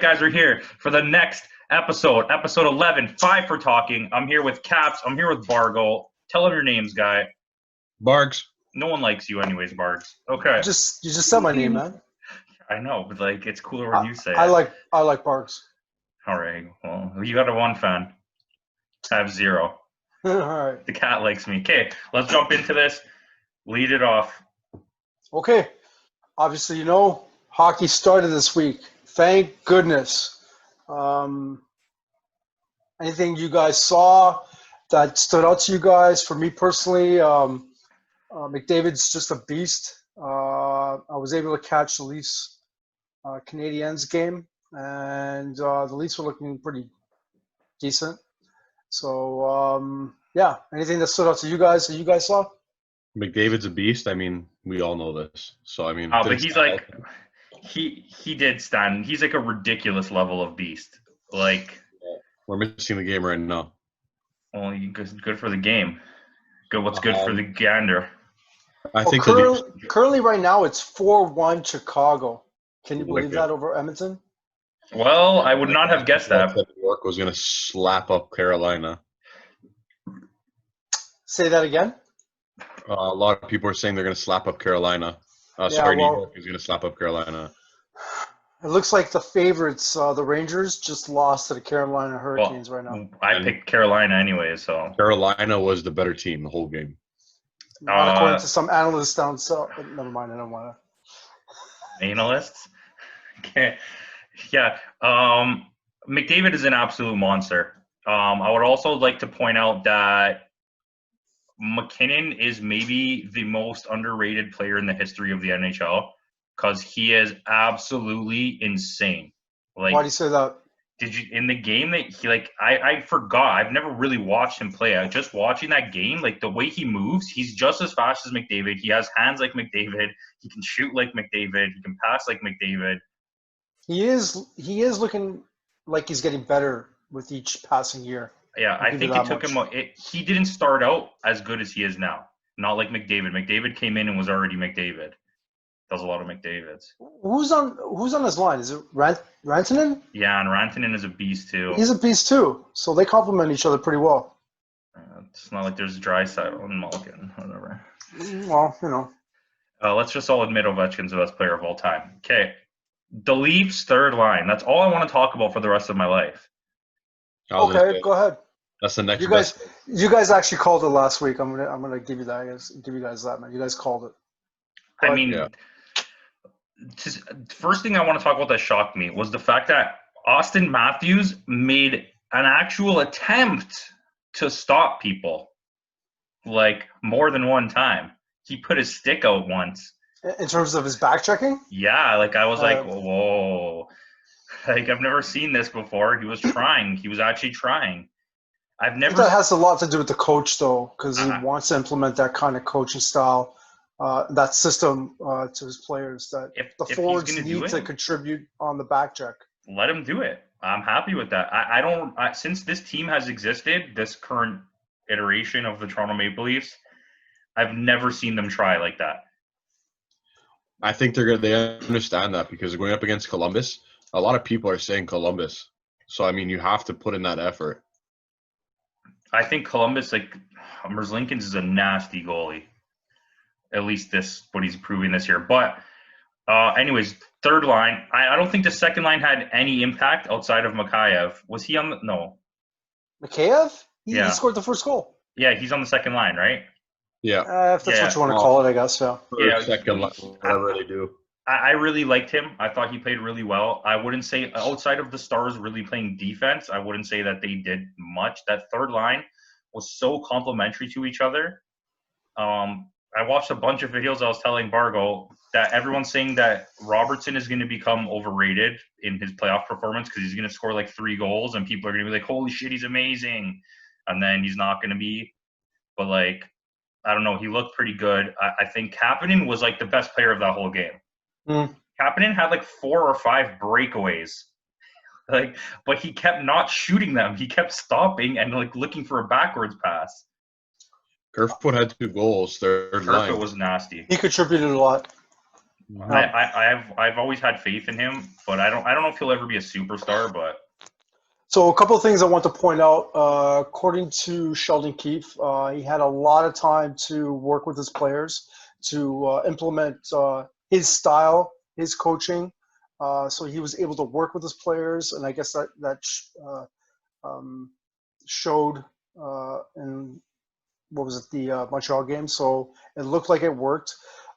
Guys are here for the next episode 11, 5 for talking. I'm here with Caps. I'm here with Bargo. Tell them your names, guy. Bargs. No one likes you anyways, Bargs. Okay. You just said my name, man. I know, but like it's cooler when you say I it. like Barks. All right. Well, you got a one fan. I have 0. All right. The cat likes me. Okay, let's jump into this. Lead it off. Okay. Obviously, hockey started this week. Thank goodness. Anything you guys saw that stood out to you guys? For me personally, McDavid's just a beast. I was able to catch the Leafs Canadiens game, and the Leafs were looking pretty decent. So, yeah, anything that stood out to you guys that you guys saw? McDavid's a beast. I mean, we all know this. So, I mean. But he's like, he did stand. He's like a ridiculous level of beast. Like. We're missing the game right now. Well, good for the game. What's good for the gander? I think currently right now it's 4-1 Chicago. Can you believe that over Edmonton? Well, I would not have guessed that. New York was going to slap up Carolina. Say that again? A lot of people are saying they're going to slap up Carolina. New York is going to slap up Carolina. It looks like the favorites, the Rangers, just lost to the Carolina Hurricanes right now. I picked Carolina anyway, so. Carolina was the better team the whole game. Not according to some analysts down south. Never mind, I don't want to. Analysts? Okay. Yeah. McDavid is an absolute monster. I would also like to point out that McKinnon is maybe the most underrated player in the history of the NHL. Because he is absolutely insane. Like, why do you say that? Did you in the game that he I forgot. I've never really watched him play. Just watching that game, like the way he moves, he's just as fast as McDavid. He has hands like McDavid. He can shoot like McDavid. He can pass like McDavid. He is looking like he's getting better with each passing year. Yeah, I think it took him. He didn't start out as good as he is now. Not like McDavid. McDavid came in and was already McDavid. Does a lot of McDavids. Who's on his line? Is it Rantanen? Yeah, and Rantanen is a beast too. He's a beast too. So they complement each other pretty well. It's not like there's Draisaitl and Malkin, whatever. Well, let's just all admit Ovechkin's the best player of all time. Okay, the Leafs' third line. That's all I want to talk about for the rest of my life. Okay, go ahead. That's the next. You guys actually called it last week. I'm gonna give you that. Give you guys that, man. You guys called it. I mean. Yeah. First thing I want to talk about that shocked me was the fact that Austin Matthews made an actual attempt to stop people, like more than one time. He put his stick out once. In terms of his back checking? Yeah, like I was like, whoa. Like I've never seen this before. He was trying. He was actually trying. That has a lot to do with the coach, though, because he wants to implement that kind of coaching style. That system to his players that if the forwards need to contribute on the back check. Let him do it. I'm happy with that. I don't since this team has existed, this current iteration of the Toronto Maple Leafs, I've never seen them try like that. I think they understand that because going up against Columbus, a lot of people are saying Columbus. So I mean, you have to put in that effort. I think Columbus, Merzlikins is a nasty goalie. At least what he's proving this year. But anyways, third line. I don't think the second line had any impact outside of Mikheyev. Was he on the – no. Mikheyev? He scored the first goal. Yeah, he's on the second line, right? Yeah. If that's what you want to call it, I guess, yeah. Second line, whatever they do. I really liked him. I thought he played really well. I wouldn't say – outside of the Stars really playing defense, I wouldn't say that they did much. That third line was so complementary to each other. I watched a bunch of videos. I was telling Bargo that everyone's saying that Robertson is going to become overrated in his playoff performance because he's going to score 3 goals and people are going to be like, holy shit, he's amazing. And then he's not going to be. But, I don't know. He looked pretty good. I think Kapanen was, the best player of that whole game. Kapanen had, 4 or 5 breakaways. But he kept not shooting them. He kept stopping and, looking for a backwards pass. Kerfoot had 2 goals. Third line was nasty. He contributed a lot. I've always had faith in him, but I don't know if he'll ever be a superstar. But So a couple of things I want to point out. According to Sheldon Keefe, he had a lot of time to work with his players to implement his style, his coaching. So he was able to work with his players, and I guess showed in what was it, the Montreal game. So it looked like it worked.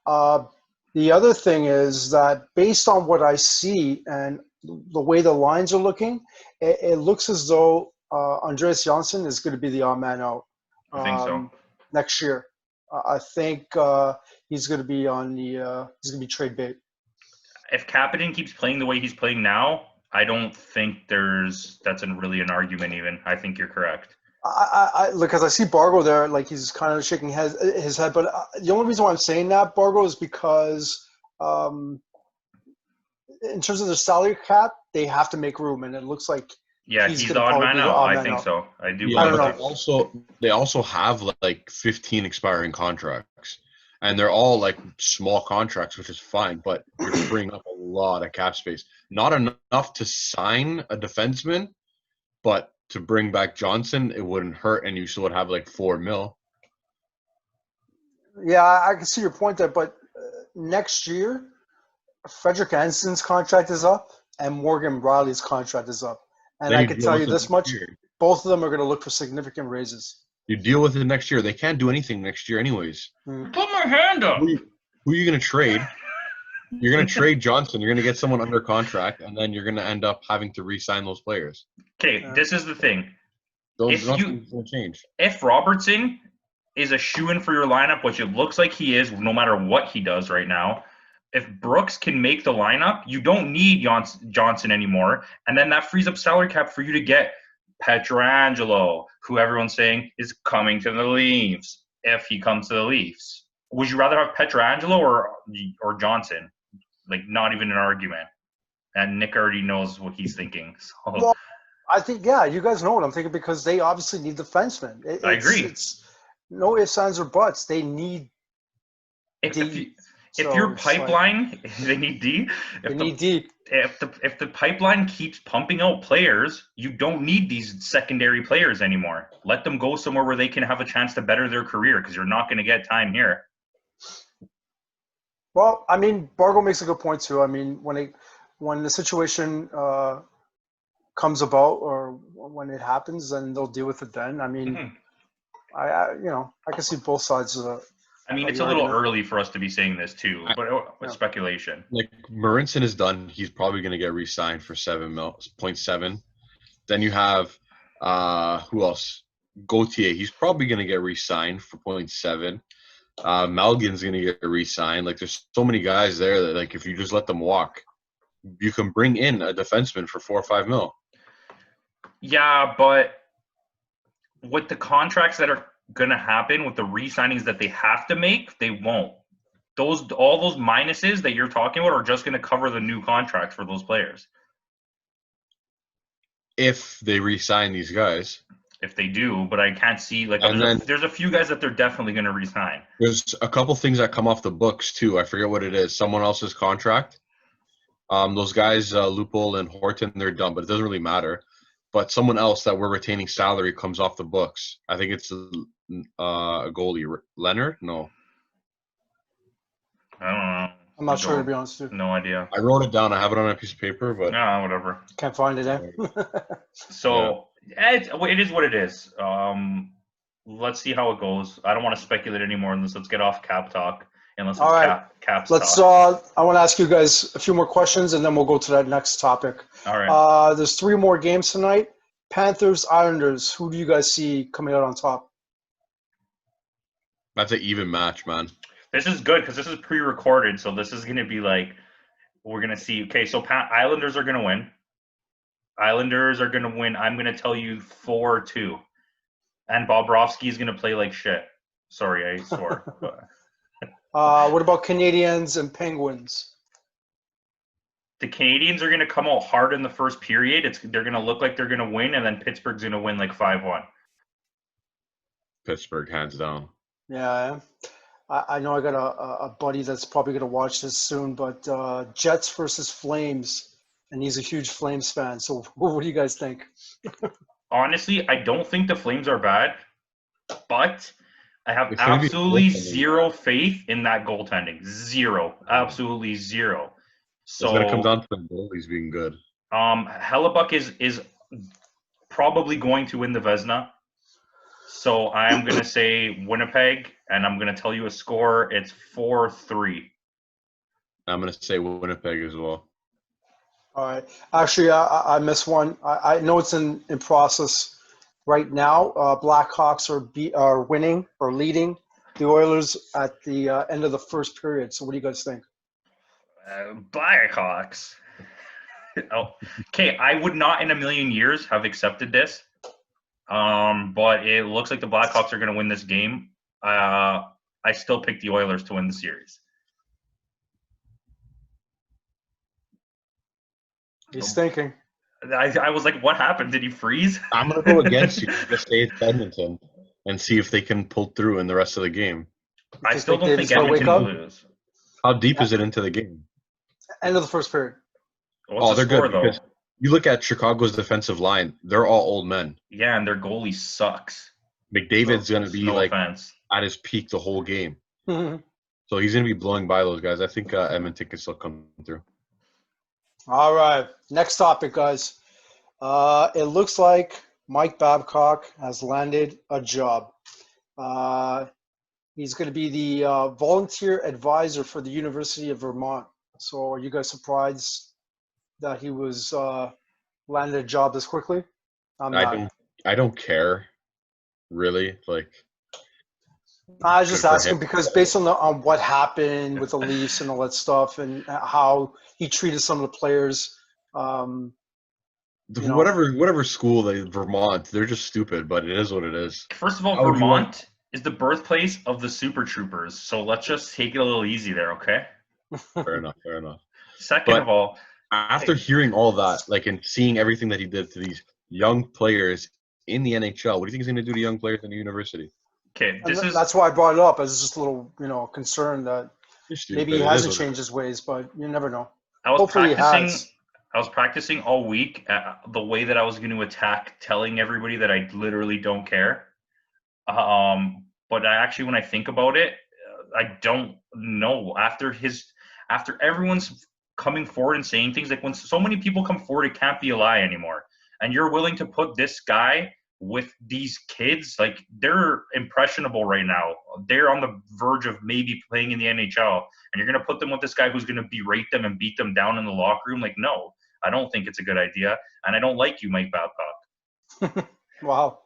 The other thing is that based on what I see and the way the lines are looking, it looks as though Andreas Janssen is going to be the odd man out I think so. next year. I think he's going to be he's going to be trade bait. If Kapanen keeps playing the way he's playing now, I don't think that's really an argument even. I think you're correct. I look, because I see Bargo there, like he's kind of shaking his head. But the only reason why I'm saying that, Bargo, is because in terms of the salary cap, they have to make room, and it looks like he's the odd man out. I think so. I do. Yeah, but they also have like 15 expiring contracts, and they're all like small contracts, which is fine. But you're freeing up a lot of cap space. Not enough to sign a defenseman, but to bring back Johnson, it wouldn't hurt, and you still would have like $4 million. Yeah, I can see your point there, but next year, Frederick Anson's contract is up, and Morgan Riley's contract is up. And I can tell you this much, both of them are going to look for significant raises. You deal with it next year. They can't do anything next year anyways. Put my hand up. Who are you going to trade? You're going to trade Johnson. You're going to get someone under contract, and then you're going to end up having to re-sign those players. Okay, this is the thing. Nothing's going to change. If Robertson is a shoo-in for your lineup, which it looks like he is no matter what he does right now, if Brooks can make the lineup, you don't need Johnson anymore, and then that frees up salary cap for you to get Pietrangelo, who everyone's saying is coming to the Leafs if he comes to the Leafs. Would you rather have Pietrangelo or Johnson? Like, not even an argument. And Nick already knows what he's thinking. So. Well, I think, you guys know what I'm thinking, because they obviously need defensemen. I agree. It's no ifs, ands, or buts. They need D. If your pipeline, they need D. They need D. If the pipeline keeps pumping out players, you don't need these secondary players anymore. Let them go somewhere where they can have a chance to better their career, because you're not going to get time here. Well, I mean, Bargo makes a good point too. I mean, when the situation comes about, or when it happens, then they'll deal with it then. I mean, I can see both sides of the. I mean, it's a little early for us to be saying this too, but it's speculation. Like, Marincin is done. He's probably going to get re-signed for 7.7. Then you have who else? Gauthier. He's probably going to get re-signed for 0.7. Malgin's going to get re-signed. Like, there's so many guys there that, like, if you just let them walk, you can bring in a defenseman for $4 or $5 million. Yeah, but with the contracts that are going to happen, with the re-signings that they have to make, they won't. All those minuses that you're talking about are just going to cover the new contracts for those players. If they re-sign these guys. If they do, but I can't see, like, there's a few guys that they're definitely going to re-sign. There's a couple things that come off the books too. I forget what it is. Someone else's contract. Those guys, Lupul and Horton, they're done, but it doesn't really matter. But someone else that we're retaining salary comes off the books. I think it's a goalie. Leonard? No. I don't know. I'm not sure, to be honest with you. No idea. I wrote it down. I have it on a piece of paper, but no, whatever. Can't find it, eh? So it is what it is. Let's see how it goes. I don't want to speculate anymore unless let's get off cap talk. Unless it's cap talk. I want to ask you guys a few more questions, and then we'll go to that next topic. All right. There's 3 more games tonight. Panthers, Islanders. Who do you guys see coming out on top? That's an even match, man. This is good because this is pre-recorded, so this is going to be like, we're going to see. Okay, so Islanders are going to win. Islanders are going to win. I'm going to tell you 4-2. And Bobrovsky is going to play like shit. Sorry, I swore. What about Canadians and Penguins? The Canadians are going to come out hard in the first period. They're going to look like they're going to win, and then Pittsburgh's going to win like 5-1. Pittsburgh, hands down. Yeah. I know I got a buddy that's probably going to watch this soon, but Jets versus Flames, and he's a huge Flames fan. So what do you guys think? Honestly, I don't think the Flames are bad, but I have It's gonna be absolutely zero faith in that goaltending. Zero. Absolutely zero. It's gonna come So down to the goalies being good. Hellebuck is probably going to win the Vezina. So I'm gonna say Winnipeg, and I'm gonna tell you a score. It's 4-3. I'm gonna say Winnipeg as well. All right. Actually, I missed one. I know it's in process right now. Blackhawks are winning or leading the Oilers at the end of the first period. So what do you guys think? Blackhawks. Oh, okay. I would not in a million years have accepted this. But it looks like the Blackhawks are going to win this game. I still pick the Oilers to win the series. He's thinking. I was like, what happened? Did he freeze? I'm gonna go against you. Just say it's Edmonton and see if they can pull through in the rest of the game. I still don't think David's gonna Edmonton wake will up? lose. How deep is it into the game? End of the first period. What's the They're score, good though? because you look at Chicago's defensive line; they're all old men. Yeah, and their goalie sucks. McDavid's gonna be No like offense. at his peak the whole game, All so he's gonna be blowing by those guys. I think Edmonton can still come through. right. Next topic, guys. It looks like Mike Babcock has landed a job. He's going to be the volunteer advisor for the University of Vermont. So are you guys surprised that he was landed a job this quickly? I'm not. I don't care, really. Like, I was just good for asking him. because based on what happened with the Leafs and all that stuff and how he treated some of the players, you know. Whatever school Vermont, they're just stupid, but it is what it is. First of all, How would you want- Vermont is the birthplace of the Super Troopers. So let's just take it a little easy there, okay? Fair enough. Second of all, After hearing all that, like, and seeing everything that he did to these young players in the NHL, what do you think he's going to do to young players in the university? okay, That's why I brought it up. I was just a little, concerned that Stupid. maybe he It hasn't is what it changed his ways, but you never know. I was Hopefully he practicing. has. I was practicing all week the way that I was going to attack, telling everybody that I literally don't care. But actually, when I think about it, I don't know. After everyone's coming forward and saying things, like when so many people come forward, it can't be a lie anymore. And you're willing to put this guy with these kids, like, they're impressionable right now. They're on the verge of maybe playing in the NHL, and you're going to put them with this guy who's going to berate them and beat them down in the locker room. Like, no, I don't think it's a good idea, and I don't like you, Mike Babcock. Wow.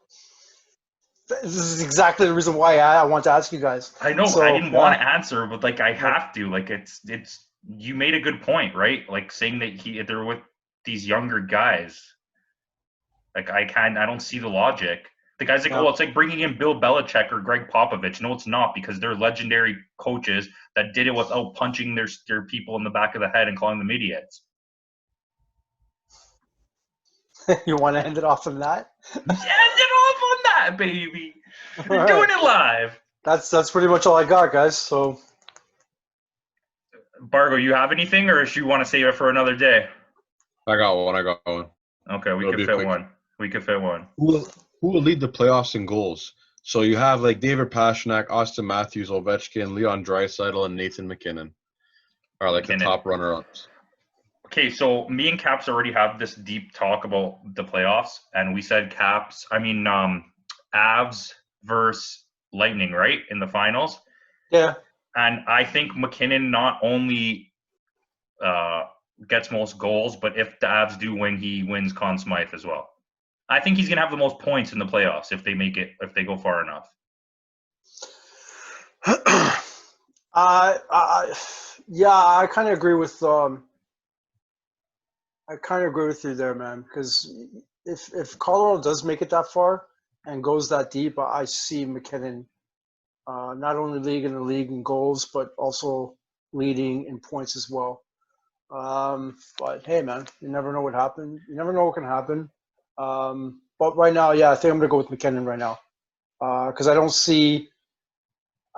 This is exactly the reason why I want to ask you guys. I know. So, I didn't want to answer, but like I have to. Like it's. You made a good point, right? Like saying that they're with these younger guys. Like I don't see the logic. The guy's like, oh, it's like bringing in Bill Belichick or Greg Popovich. No, it's not, because they're legendary coaches that did it without punching their people in the back of the head and calling them idiots. You want to end it off on that? End it off on that, baby. We're doing it live. That's pretty much all I got, guys. So, Bargo, you have anything, or do you want to save it for another day? I got one. Okay, we It'll could be fit quick. one. We could fit one. Who will lead the playoffs in goals? So you have like David Pastrnak, Austin Matthews, Ovechkin, Leon Draisaitl, and Nathan McKinnon are like the top runner-ups. Okay, so me and Caps already have this deep talk about the playoffs, and we said Avs versus Lightning, right, in the finals. yeah. And I think McKinnon not only gets most goals, but if the Avs do win, he wins Conn Smythe as well. I think he's going to have the most points in the playoffs if they go far enough. Yeah, I kind of agree with you there, man. Because if Colorado does make it that far and goes that deep, I see McKinnon not only leading the league in goals, but also leading in points as well. But hey, man, you never know what happened. You never know what can happen. But right now, yeah, I think I'm gonna go with McKinnon right now because I don't see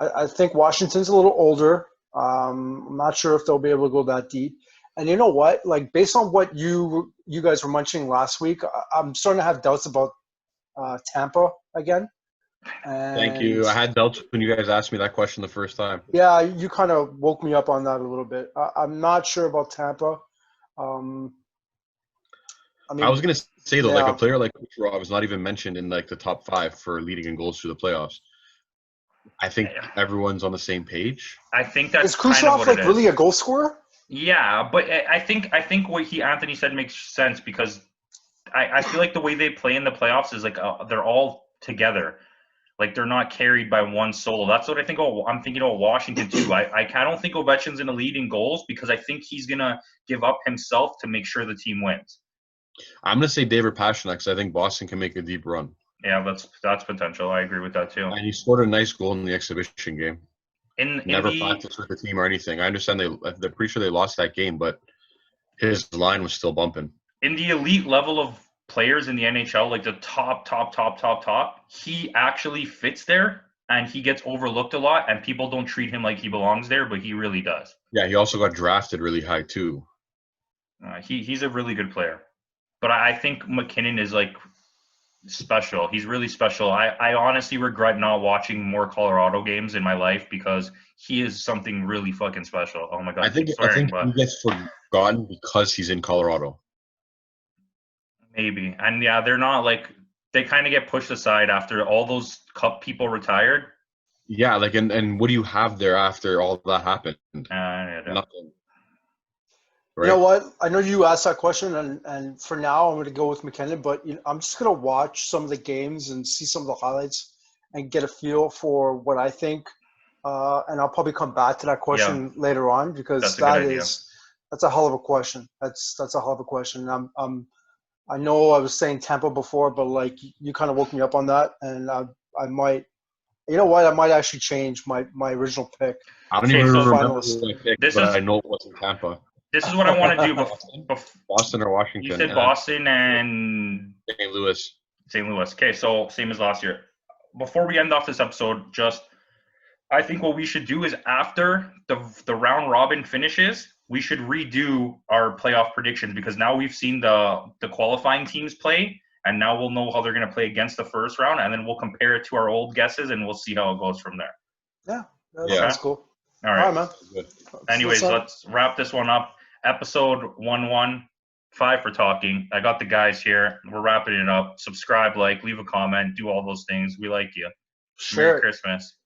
I think Washington's a little older. I'm not sure if they'll be able to go that deep. And you know what? Like based on what you guys were mentioning last week, I'm starting to have doubts about Tampa again. Thank you. I had doubts when you guys asked me that question the first time. Yeah, you kind of woke me up on that a little bit. I'm not sure about Tampa. I mean, I was gonna say though, like yeah. a player like Kucherov is not even mentioned in like the top 5 for leading in goals through the playoffs. I think everyone's on the same page. I think that's Is kind of Kucherov what like it is. really a goal scorer? Yeah, but I think what Anthony said makes sense because I feel like the way they play in the playoffs is like they're all together. Like they're not carried by one solo. That's what I think. I'm thinking of Washington too. I don't think Ovechkin's going to lead in goals because I think he's going to give up himself to make sure the team wins. I'm going to say David Pastrnak because I think Boston can make a deep run. Yeah, that's potential. I agree with that too. And he scored a nice goal in the exhibition game. Never The practiced with the team or anything. I understand they're pretty sure they lost that game, but his line was still bumping. In the elite level of players in the NHL, like the top, he actually fits there and he gets overlooked a lot and people don't treat him like he belongs there, but he really does. Yeah, he also got drafted really high too. He's a really good player. But I think McKinnon is like special. He's really special. I honestly regret not watching more Colorado games in my life because he is something really fucking special. Oh my God. I think but he gets forgotten because he's in Colorado. Maybe. And yeah, they're not like they kind of get pushed aside after all those Cup people retired. Yeah, like and what do you have there after all that happened? Yeah. Nothing. Right? You know what? I know you asked that question, and for now, I'm going to go with McKinnon. But I'm just going to watch some of the games and see some of the highlights and get a feel for what I think. And I'll probably come back to that question later on because that's a hell of a question. That's a hell of a question. I know I was saying Tampa before, but like you kind of woke me up on that, and I might. You know what? I might actually change my original pick. I don't even remember who I picked, but I know it wasn't Tampa. This is what I want to do Boston or Washington. You said Boston and St. Louis. St. Louis. Okay, so same as last year. Before we end off this episode, I think what we should do is after the round robin finishes, we should redo our playoff predictions because now we've seen the qualifying teams play, and now we'll know how they're going to play against the first round, and then we'll compare it to our old guesses, and we'll see how it goes from there. Yeah, that's cool. All right, man. Anyways, let's wrap this one up. Episode 115 for talking. I got the guys here. We're wrapping it up. Subscribe, leave a comment, do all those things. We like you. Sure. Merry Christmas.